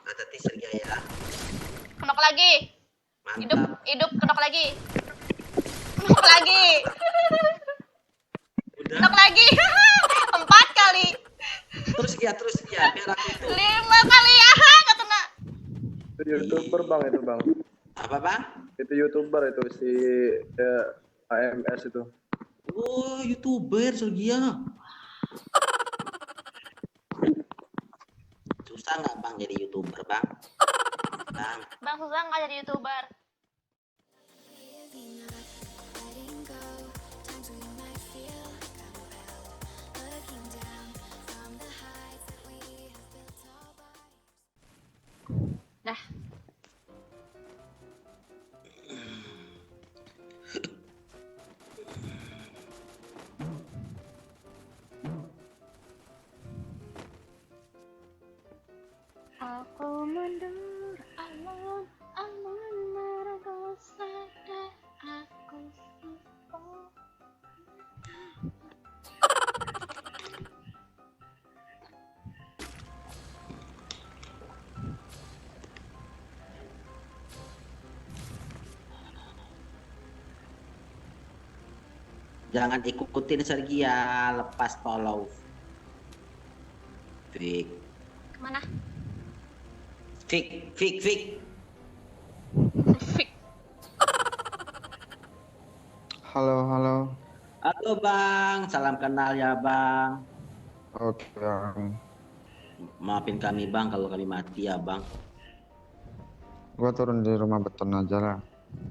Atati Sergaya. Kenok lagi. Hidup, Mantap. hidup, kenok lagi. Kenok lagi. Udah. Kenok lagi. 4 kali. Terus ya, biar aku itu. 5 kali ya, nggak kena. Itu YouTuber bang itu bang. Apa bang? Itu YouTuber itu si AMS itu. Oh, YouTuber Sergia. Susah nggak bang jadi YouTuber bang? Bang susah nggak jadi YouTuber? Dah. Aku mundur alun mergosa dan aku simpel. Jangan ikutin Sergia, lepas follow. Fik. Kemana? Fik. Fik. Halo. Halo bang, salam kenal ya bang. Oke bang. Maafin kami bang kalau kami mati ya bang. Gua turun di rumah beton aja lah.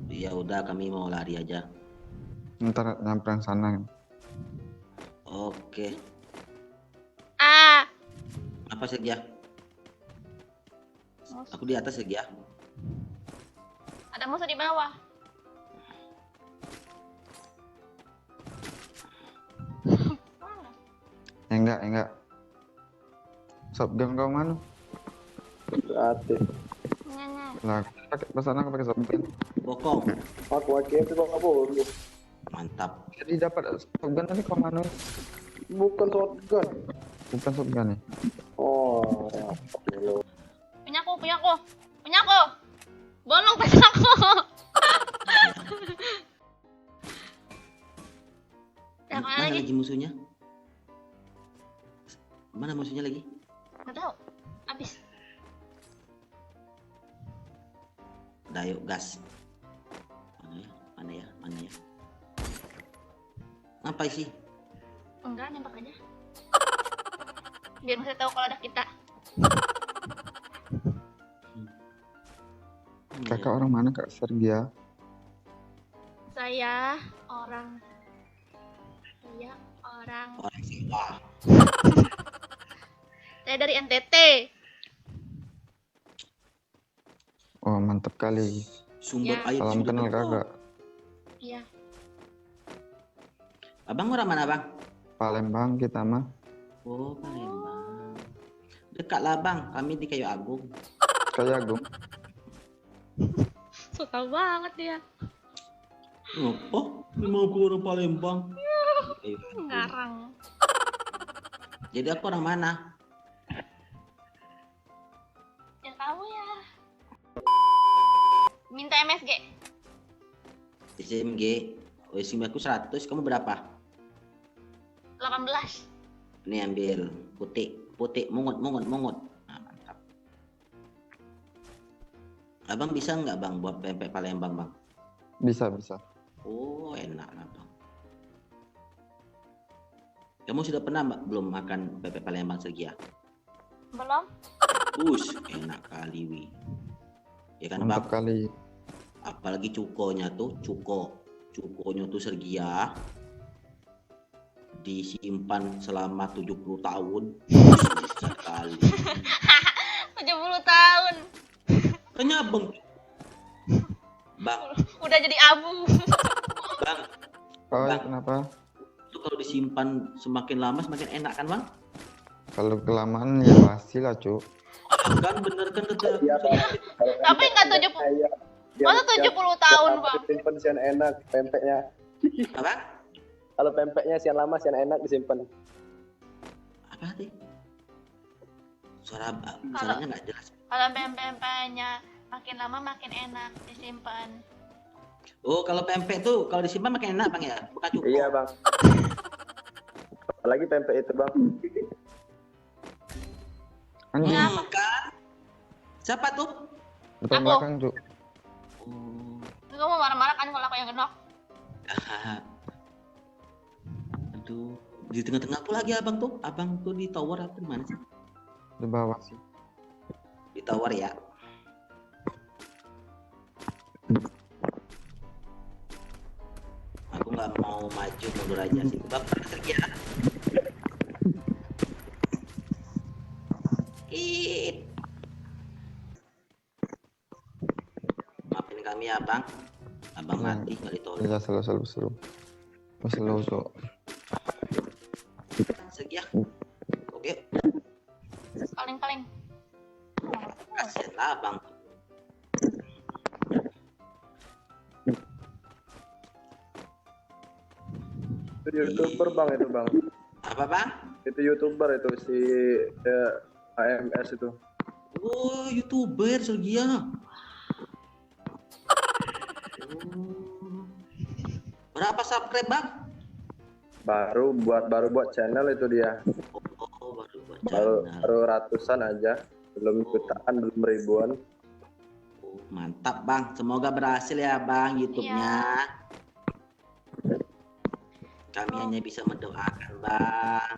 Ya udah kami mau lari aja. Ntar nyamperin sana. Oke. Ah. Apa Sergia? Aku di atas Sergia. Ada musuh di bawah. Enggak. Shotgun kau mana? Aktif. Nyanyi. Lah, pakai pesan aku pakai shotgun. Bokong. Aku aktif itu kok kabur. Mantap. Jadi dapat shotgun tadi kau mana? Bukan shotgun. Bukan shotgun ya? Oh, ya. Punyaku. Bolong pesaku. Ya, kemana Mana lagi? lagi musuhnya? Mana musuhnya lagi? Nggak tahu. Habis. Udah yuk gas. Mana ya? Apa sih? Enggak, nembak aja. Biar masih tahu kalau ada kita. Kakak orang mana Kak Sergia? Saya orang Orang sawah. saya dari NTT. Oh mantap kali. Sumber Ya. air Salam sudah kenal dekat. kakak. Iya. Abang orang mana bang? Palembang kita mah. Oh Palembang. Dekat lah bang, kami di Kayu Agung. Kayak Agung. Suka banget dia. Oh, memang aku orang Palembang. Kayu Agung. Ngarang. Jadi aku orang mana? Ya tahu ya. Minta MSG. SMG. SMG aku 100, kamu berapa? 18. Ini ambil putih, mungut. Nah, mantap. Abang bisa nggak bang buat pempek Palembang bang? Bisa. Oh enak lah bang. Kamu sudah pernah belum makan pempek Palembang Sergia? Belum? Enak kali wi. Ya kan Mantap bang? kali. Apalagi cukonya tuh Sergia disimpan selama 70 tahun. Sekali. 70 tahun. Tanya abang. Bang, Udah jadi abu. bang, Oh Bang. kenapa? itu kalau disimpan semakin lama semakin enak kan bang? Kalau kelamaan ya basi lah cu. Kan bener kan kata. Iya, Bang. Tapi nggak 70. Masa 70 tahun, Bang? Disimpan sian enak pempeknya. Apa? Kalau pempeknya sian lama sian enak disimpan. Apa sih? Suaranya nggak jelas. Kalau pempeknya makin lama makin enak disimpan. Oh, kalau pempek tuh kalau disimpan makin enak bang ya, bukan cukup. Iya bang. Apalagi pempek itu bang. Anjing, Kan? Siapa tuh? depan Aku. belakang, Cuk. Oh. Kamu mau marah-marah kan kalau aku yang genok? Aduh, di tengah-tengah pula lagi abang tuh. Abang tuh di tower apa di mana sih? Di bawah sih. Di tower ya. Aku nggak mau maju, mundur aja sih. Bang, lagi ya. Maafin kami ya bang. Abang Ya. mati kali tower. Iya, slow. Masih slow, Cuk. Segi ya. Oke, Paling-paling. kasihan lah bang. Itu YouTuber bang itu bang. Apa bang? Itu YouTuber itu si AMS itu. Oh, YouTuber Sergia. Oh. Berapa subscribe bang? Baru buat channel itu dia. Oh, baru buat Baru, channel. baru ratusan aja. Belum jutaan, belum ribuan. Oh, mantap bang, semoga berhasil ya bang YouTube-nya. Kami hanya bisa mendoakan bang.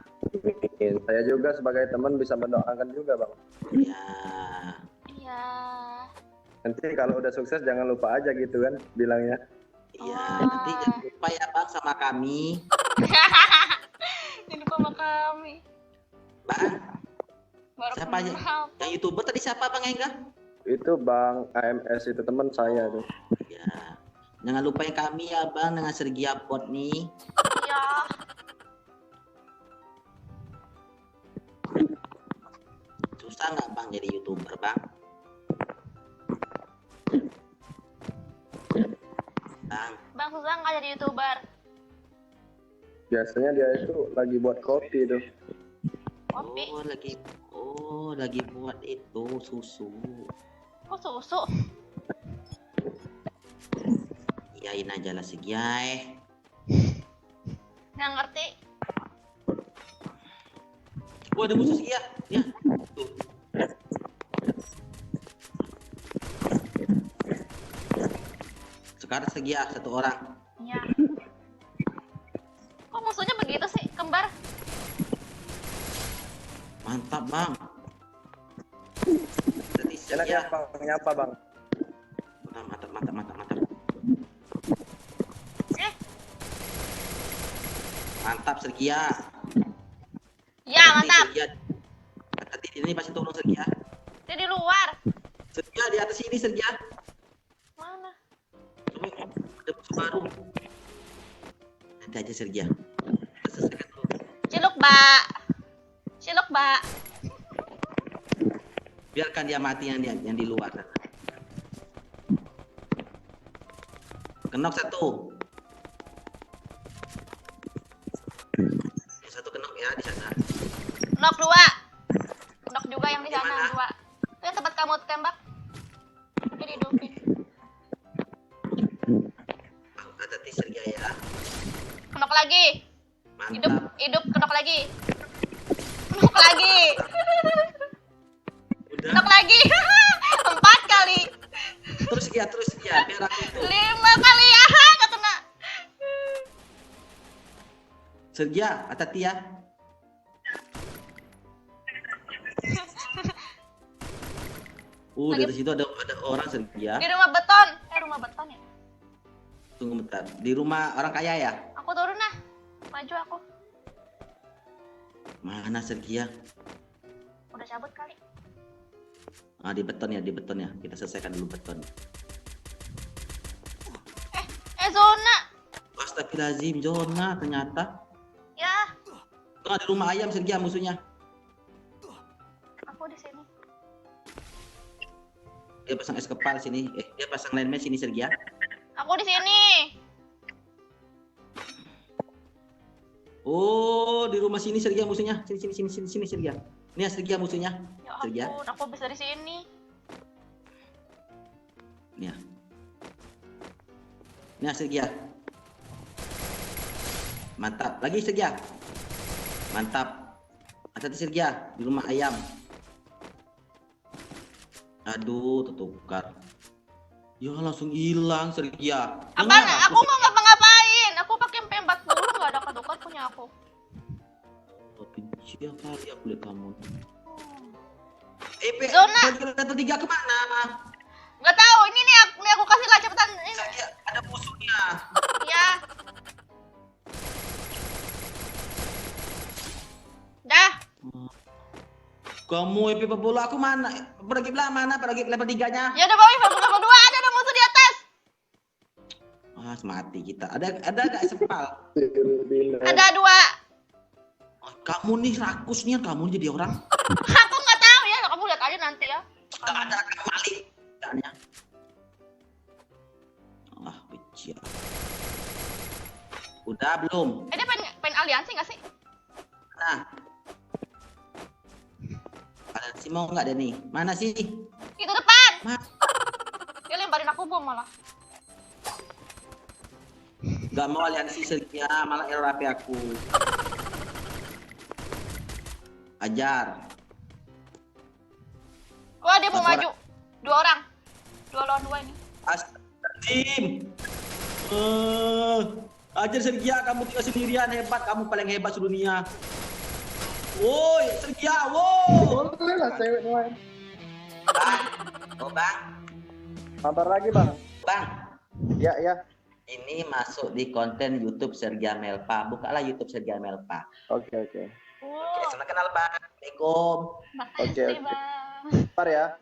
Saya juga sebagai teman bisa mendoakan juga bang. Ya, Iya. Nanti kalau udah sukses jangan lupa aja gitu kan bilangnya. iya. Wah. Nanti jangan lupa ya bang sama kami, Jadi sama kami. bang. Baru Siapa aja? kenal. Yang YouTuber tadi siapa bang Engga? Itu bang AMS itu teman saya tuh. Ya, jangan lupain kami ya bang dengan Sergia Pot nih. Iya. Susah nggak bang jadi YouTuber bang? Bang, Bang susah nggak jadi YouTuber? Biasanya dia itu lagi buat kopi tuh. Kopi. lagi buat itu susu. Kok susu? Iyain aja lah Sergia. Nggak ngerti. Wah, ada musuh Sergia. Ya, tuh. Sekarang Sergia satu orang. Iya. Kok musuhnya begitu sih, kembar? Mantap bang. Tadi Enak Sergia. ya bang, nyapa bang. Mantap. Eh, Mantap Sergia. ya mantap. Sergia. Tadi ini pasti tolong Sergia. Dia di luar. Sergia di atas ini Sergia. Mana? Coba ada musuh baru. Nanti aja Sergia. Kita selesaikan dulu. Ciluk, Mbak. Ciluk, Mbak. Biarkan dia mati yang di luar sana. Kenok satu. Satu kenok ya di sana. Nok 2. Nok juga yang di Di sana mana? 2. Itu yang tempat kamu tembak. Jadi hidupin. Hati-hati Sergia ya. Kenok lagi. Hidup, Mantap. hidup kenok lagi. Kenok lagi. Udah. Kenok lagi. 4 kali. Terus Sergia biar aku itu. 5 kali ya. Nggak kena. Sergia, hati-hati ya. Dari situ ada orang Sergia. Di rumah beton. Rumah beton ya. Tunggu bentar. Di rumah orang kaya ya? Aku turun nah. Maju aku. Mana Sergia? Udah cabut kali. Ah, di beton ya. Kita selesaikan dulu beton. Zona. Astagfirullahaladzim, zona ternyata. Ya, Tuh ada rumah ayam Sergia musuhnya. aku di sini. Dia pasang es kepal sini. Dia pasang landmine sini Sergia. Aku di sini. Oh, di rumah sini Sergia musuhnya. Sini Sergia. Ini Sergia musuhnya. Ya Sergia. ampun, aku habis dari sini. Nih ya. Ini Sergia. Mantap. Lagi Sergia. Mantap. Hati-hati Sergia di rumah ayam. Aduh, tertukar. Ya langsung hilang Sergia. Apaan? Aku mau ngapa-ngapain. Aku pakai MP40 nggak ada ketukar punya aku. Benci kali aku lihat kamu. Zona. Level 3 kemana? Nggak tahu. Ini nih aku kasih lah cepetan. Ini. Sergia, ada musuhnya. Ya. Dah. Kamu EP bola aku mana? Pergi belah mana? Pergi level 3-nya. Ya udah bawa level 2 ada musuh di atas. Ah, mati kita. Ada enggak sepal? Ada 2. Oh, kamu nih rakus nih, kamu jadi orang. Aku nggak tahu ya. Kamu lihat aja nanti ya. Enggak ada maling. Katanya. Ah, benci. Udah belum? Dia pengen aliansi nggak sih? Nah. Kalian sih mau nggak Dani? Mana sih? Itu depan. Ma Dia lemparin aku bom malah. Nggak mau aliansi Sergia, malah error HP aku. Ajar. Wah dia mau Satu maju. 2 orang. 2 lawan 2 ini. Astagfirullah. Ajar Sergia, kamu tinggal sendirian, hebat, kamu paling hebat sedunia. Woi, Sergia, woi. Boleh lah cewek doang. Bang, oh bang, Mampir lagi bang. bang. Ya ya. Ini masuk di konten YouTube Sergia Melpa. Bukalah YouTube Sergia Melpa. Oke. Oke, senang kenal bang. Assalamualaikum. Makasih Oke. bang. Ntar ya.